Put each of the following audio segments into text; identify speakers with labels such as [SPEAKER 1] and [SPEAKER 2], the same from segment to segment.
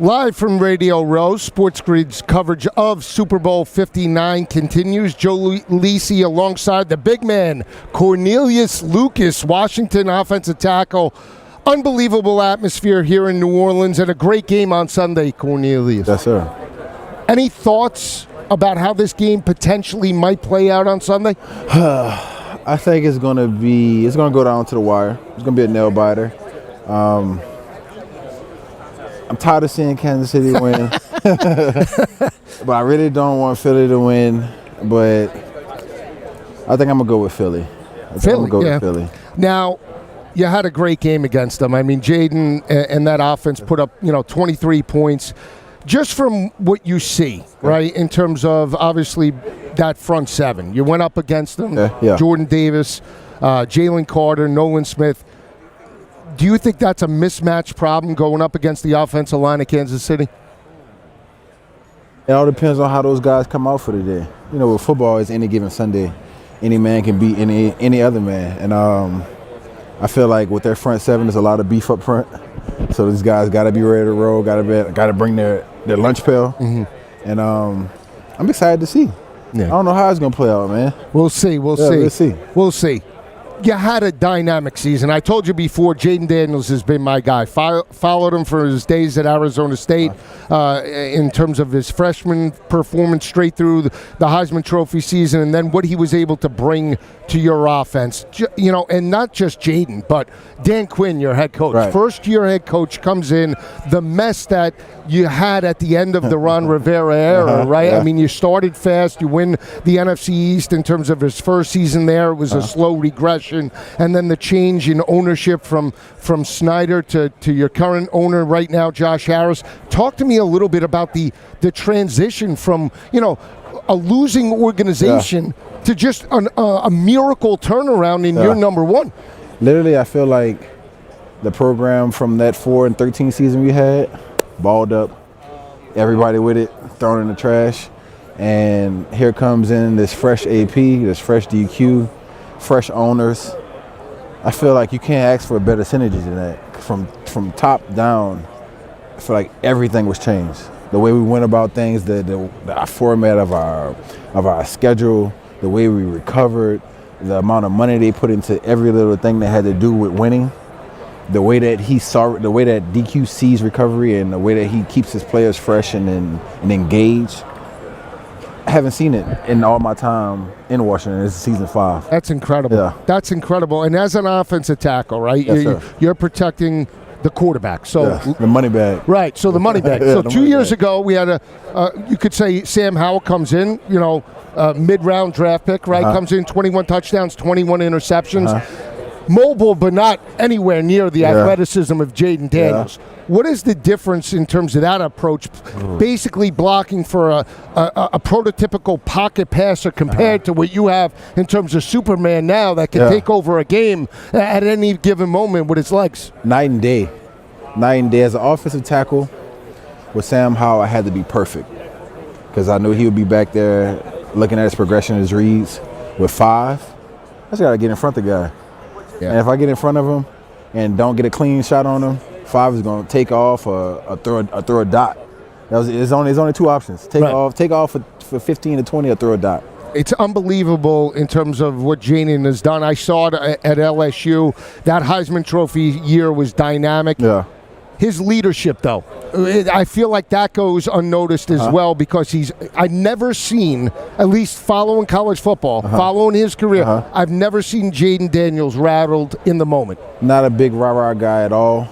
[SPEAKER 1] Live from Radio Row, SportsGrid's coverage of Super Bowl 59 continues. Joe Lisi alongside the big man, Cornelius Lucas, Washington offensive tackle. Unbelievable atmosphere here in New Orleans and a great game on Sunday, Cornelius.
[SPEAKER 2] Yes, sir.
[SPEAKER 1] Any thoughts about how this game potentially might play out on Sunday?
[SPEAKER 2] I think it's going to go down to the wire. It's going to be a nail biter. I'm tired of seeing Kansas City win, but I really don't want Philly to win. But I think I'm gonna go with Philly. Philly.
[SPEAKER 1] Now, you had a great game against them. I mean, Jaden and that offense put up 23 points. Just from what you see, right, in terms of obviously that front seven, you went up against them. Jordan Davis, Jalen Carter, Nolan Smith. Do you think that's a mismatch problem going up against the offensive line of Kansas City?
[SPEAKER 2] It all depends on how those guys come out for the day. With football, it's any given Sunday. Any man can beat any other man. And I feel like with their front seven, there's a lot of beef up front. So these guys got to be ready to roll, got to bring their lunch pail. Mm-hmm. And I'm excited to see. Yeah. I don't know how it's going to play out, man.
[SPEAKER 1] We'll see. We'll see. You had a dynamic season. I told you before, Jaden Daniels has been my guy. Followed him for his days at Arizona State in terms of his freshman performance straight through the Heisman Trophy season, and then what he was able to bring to your offense. And not just Jaden, but Dan Quinn, your head coach. Right. First-year head coach comes in, the mess that you had at the end of the Ron Rivera era, right? Yeah. I mean, you started fast. You win the NFC East in terms of his first season there. It was a slow regression. And then the change in ownership from Snyder to your current owner right now, Josh Harris. Talk to me a little bit about the transition from, a losing organization to just a miracle turnaround in year number one.
[SPEAKER 2] Literally, I feel like the program from that 4-13 season we had, balled up, everybody with it, thrown in the trash. And here comes in this fresh AP, this fresh DQ, fresh owners. I feel like you can't ask for a better synergy than that. From top down, I feel like everything was changed. The way we went about things, the format of our schedule, the way we recovered, the amount of money they put into every little thing that had to do with winning, the way that DQ sees recovery, and the way that he keeps his players fresh and engaged. I haven't seen it in all my time in Washington. This is season 5.
[SPEAKER 1] That's incredible. Yeah. That's incredible. And as an offensive tackle, right, you're protecting the quarterback. So
[SPEAKER 2] the money bag.
[SPEAKER 1] Right, so the money bag. So 2 years ago, we had you could say Sam Howell comes in, mid-round draft pick, right, comes in, 21 touchdowns, 21 interceptions. Mobile, but not anywhere near the athleticism of Jaden Daniels. Yeah. What is the difference in terms of that approach, basically blocking for a prototypical pocket passer compared to what you have in terms of Superman now that can take over a game at any given moment with his legs?
[SPEAKER 2] Night and day. Night and day. As an offensive tackle, with Sam Howell, I had to be perfect because I knew he would be back there looking at his progression, his reads. With 5, I just got to get in front of the guy. Yeah. And if I get in front of him and don't get a clean shot on him, 5 is going to take off or throw a dot. There's only 2 options. Take off for 15 to 20 or throw a dot.
[SPEAKER 1] It's unbelievable in terms of what Jaden has done. I saw it at LSU. That Heisman Trophy year was dynamic. Yeah. His leadership, though, I feel like that goes unnoticed as well because I've never seen, at least following college football, following his career, I've never seen Jaden Daniels rattled in the moment.
[SPEAKER 2] Not a big rah-rah guy at all.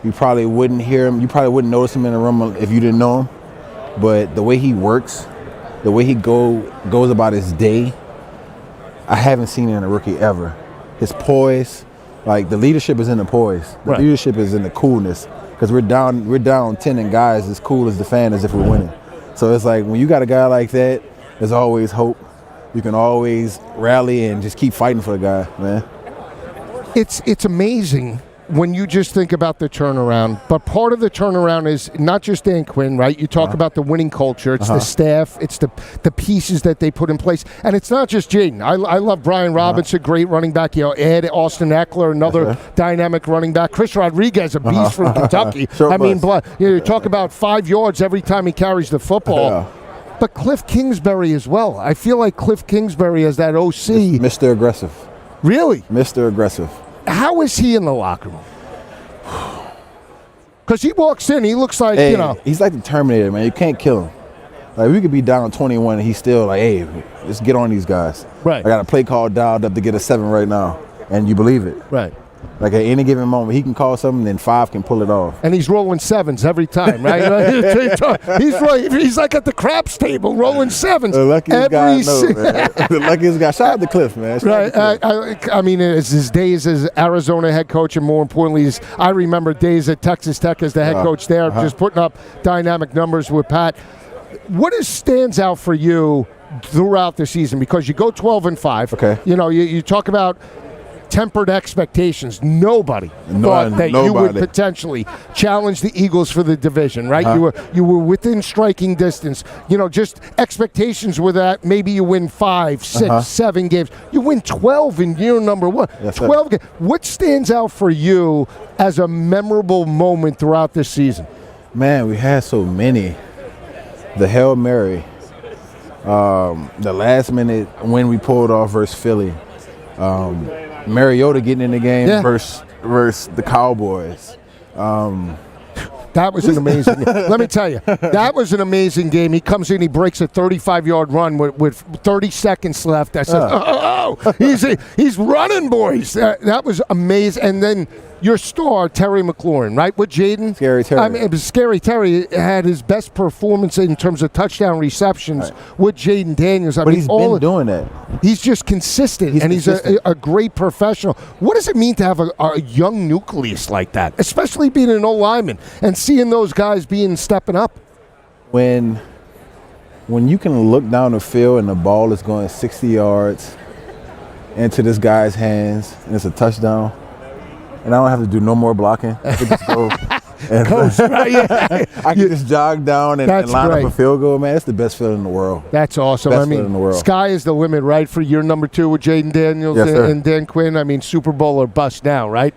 [SPEAKER 2] You probably wouldn't hear him. You probably wouldn't notice him in the room if you didn't know him. But the way he works, the way he goes about his day, I haven't seen it in a rookie ever. His poise. Like, the leadership is in the poise. The leadership is in the coolness. Because we're down 10 and guys as cool as the fan as if we're winning. So it's like when you got a guy like that, there's always hope. You can always rally and just keep fighting for the guy, man.
[SPEAKER 1] It's amazing when you just think about the turnaround, but part of the turnaround is not just Dan Quinn, right? You talk about the winning culture. It's the staff. It's the pieces that they put in place. And it's not just Jaden. I love Brian Robinson, great running back. You know, Ed, Austin Eckler, another dynamic running back. Chris Rodriguez, a beast from Kentucky. I mean, you talk about 5 yards every time he carries the football. But Cliff Kingsbury as well. I feel like Cliff Kingsbury as that OC.
[SPEAKER 2] Mr. Aggressive.
[SPEAKER 1] Really?
[SPEAKER 2] Mr. Aggressive.
[SPEAKER 1] How is he in the locker room? Because he walks in, he looks like,
[SPEAKER 2] hey,
[SPEAKER 1] you know.
[SPEAKER 2] He's like the Terminator, man. You can't kill him. Like, we could be down 21 and he's still like, hey, let's get on these guys.
[SPEAKER 1] Right.
[SPEAKER 2] I got a play call dialed up to get a 7 right now. And you believe it.
[SPEAKER 1] Right.
[SPEAKER 2] Like, at any given moment, he can call something, then 5 can pull it off.
[SPEAKER 1] And he's rolling 7s every time, right? He's like at the craps table, rolling 7s.
[SPEAKER 2] The luckiest guy, man. The luckiest guy. Shout out to Cliff, man.
[SPEAKER 1] Right. I mean, it's his days as Arizona head coach, and more importantly, I remember days at Texas Tech as the head coach there, just putting up dynamic numbers with Pat. What stands out for you throughout the season? Because you go 12-5.
[SPEAKER 2] Okay.
[SPEAKER 1] You know, you talk about tempered expectations. Nobody thought that you would potentially challenge the Eagles for the division, right? You were within striking distance. You know, just expectations were that maybe you win 5, 6, 7 games. You win 12 in year number 1.
[SPEAKER 2] Yes,
[SPEAKER 1] 12 games. What stands out for you as a memorable moment throughout this season?
[SPEAKER 2] Man, we had so many. The Hail Mary. The last minute when we pulled off versus Philly. Mariota getting in the game versus the Cowboys.
[SPEAKER 1] That was an amazing game. Let me tell you, that was an amazing game. He comes in, he breaks a 35-yard run with 30 seconds left. I said, he's running, boys. That was amazing. And then your star, Terry McLaurin, right, with Jaden?
[SPEAKER 2] Scary Terry.
[SPEAKER 1] I mean, Scary Terry had his best performance in terms of touchdown receptions with Jaden Daniels.
[SPEAKER 2] But he's been doing that.
[SPEAKER 1] He's just consistent, he's a great professional. What does it mean to have a young nucleus like that, especially being an old lineman and seeing those guys stepping up?
[SPEAKER 2] When you can look down the field and the ball is going 60 yards into this guy's hands and it's a touchdown, and I don't have to do no more blocking. I can just go.
[SPEAKER 1] Coast, right?
[SPEAKER 2] I can just jog down and line up a field goal, man. It's the best feeling in the world.
[SPEAKER 1] That's awesome.
[SPEAKER 2] Best feeling in the world.
[SPEAKER 1] Sky is the limit, right, for year number 2 with Jaden Daniels and Dan Quinn. I mean, Super Bowl or bust now, right?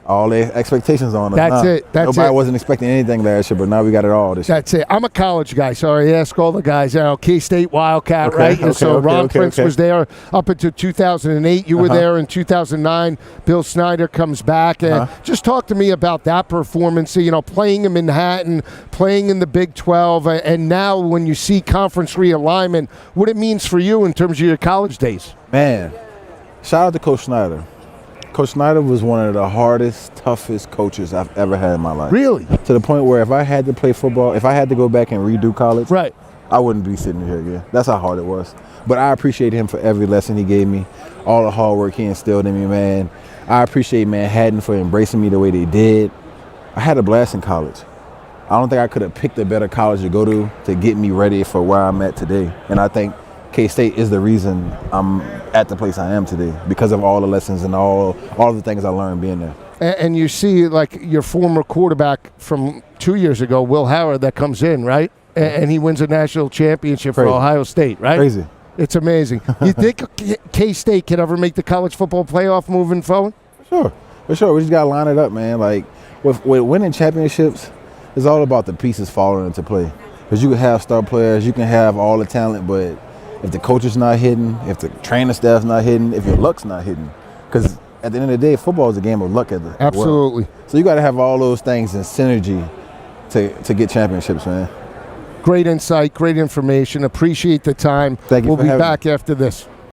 [SPEAKER 2] All the expectations on us.
[SPEAKER 1] That's it.
[SPEAKER 2] Nobody wasn't expecting anything last year, but now we got it all this year.
[SPEAKER 1] That's it. I'm a college guy, so I ask all the guys. K-State Wildcat, right? Ron Prince was there up until 2008. You were there in 2009. Bill Snyder comes back. And just talk to me about that performance. You know, playing in Manhattan, playing in the Big 12, and now when you see conference realignment, what it means for you in terms of your college days.
[SPEAKER 2] Man, shout out to Coach Snyder. Coach Snyder was one of the hardest, toughest coaches I've ever had in my life.
[SPEAKER 1] Really?
[SPEAKER 2] To the point where if I had to play football, if I had to go back and redo college, I wouldn't be sitting here again. That's how hard it was. But I appreciate him for every lesson he gave me, all the hard work he instilled in me, man. I appreciate Manhattan for embracing me the way they did. I had a blast in college. I don't think I could have picked a better college to go to get me ready for where I'm at today. And I think K-State is the reason I'm at the place I am today because of all the lessons and all the things I learned being there.
[SPEAKER 1] And you see, like, your former quarterback from 2 years ago, Will Howard, that comes in, right? And he wins a national championship for Ohio State, right?
[SPEAKER 2] Crazy.
[SPEAKER 1] It's amazing. You think K-State can ever make the college football playoff moving forward?
[SPEAKER 2] For sure. We just got to line it up, man. Like, with winning championships, it's all about the pieces falling into play. Because you can have star players, you can have all the talent, but if the coach is not hitting, if the training staff's not hitting, if your luck's not hitting. Because at the end of the day, football is a game of luck.
[SPEAKER 1] Absolutely.
[SPEAKER 2] So you got to have all those things in synergy to get championships, man.
[SPEAKER 1] Great insight, great information. Appreciate the time.
[SPEAKER 2] Thank you.
[SPEAKER 1] We'll be back after this.